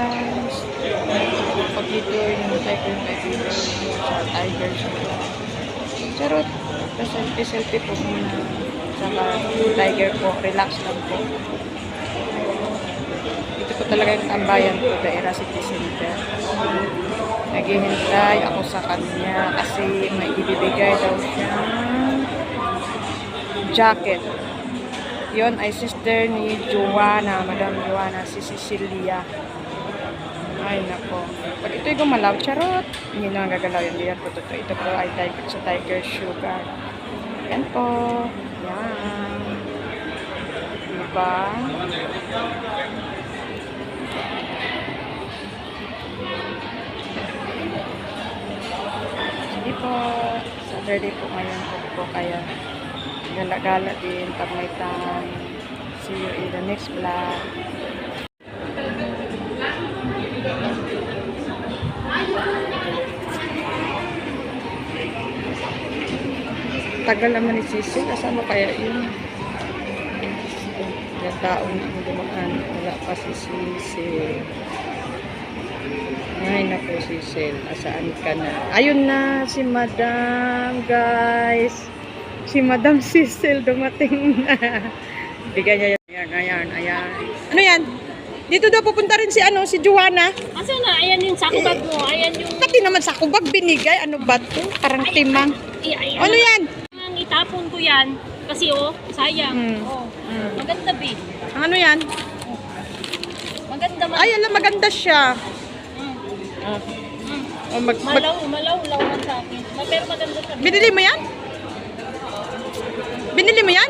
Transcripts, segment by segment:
guys. Pag dito, hinintay ko yung kaibigan sa Tiger Show. Charot. Selfie po muna. Saka Tiger po. Relax lang po. Ito po talaga yung tambayan ko. Daira City Center. Naghihintay ako sa kanya kasi may ibibigay daw siyang jacket. Yon ay sister ni Joanna, Madam Joanna, si Cecilia. Ay, nako. Pag ito'y gumalaw, charot. Hindi na gagalaw yun. Diyan po totoo. Ito po ay sa Tiger Sugar. Yan po. Yan. Diba? Sige po. Saturday po ngayon po kaya gala-gala din pag may time. See you in the next vlog. Tagal naman ni Sisi. Kasama kaya yun? Yung taon ang dumaan. Wala pa si Sisi. Ay, naku Sisi. Asaan ka na? Ayun na si Madam, guys. Si Madam Cecil dumating na. Bigyan niya yan. Ayan. Ano yan? Dito daw pupunta rin si Joanna. Asa na? Ayan yung sako bag mo. Ayan yung... Pati naman sa kubag binigay. Ano ba to? Parang timang. Ano yan? Itapon ko yan. Kasi sayang. Maganda ba? Ano yan? Maganda man. Ay, alam, maganda siya. Malaw man sa akin. Pero maganda siya. Binili mo yan? Binili mo yan?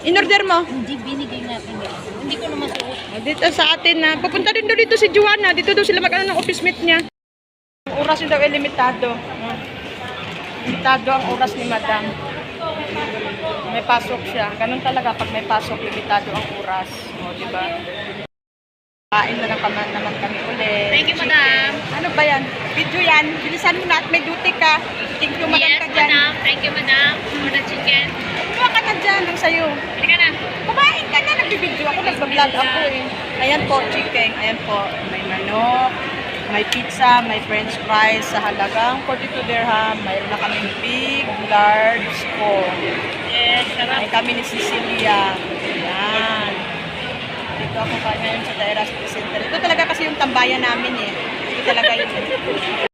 In-order mo? Hindi, binigay natin yan. Hindi ko naman suot. Dito sa atin na. Pupunta din doon dito si Joanna. Dito daw sila mag-ano ng office mate niya. Ang oras daw ay limitado. Limitado ang oras ni Madam. May pasok siya. Ganun talaga pag may pasok, limitado ang oras. O, diba? Kain na naman kami ulit. Thank you, Madam. Ano ba yan? Video yan. Bilisan mo na at may duty ka. Thank you, Madam, Yes, ka dyan. Madam. Thank you, Madam. For the chicken. Kuha ka na dyan. Ang sayo. Halika na. Kumain ka na. Nagbibideo ako. Nagbablog ako eh. Ayan po, chicken. Ayan po. May manok. May pizza. May french fries. Sa halagang 42 dirham. Mayroon na kaming big, large ko. Yes, sarap. May kami ni Cecilia. Ayan. Dito ako ngayon sa Daira City Center. Ito talaga kasi yung tambayan namin eh. Ito talaga yung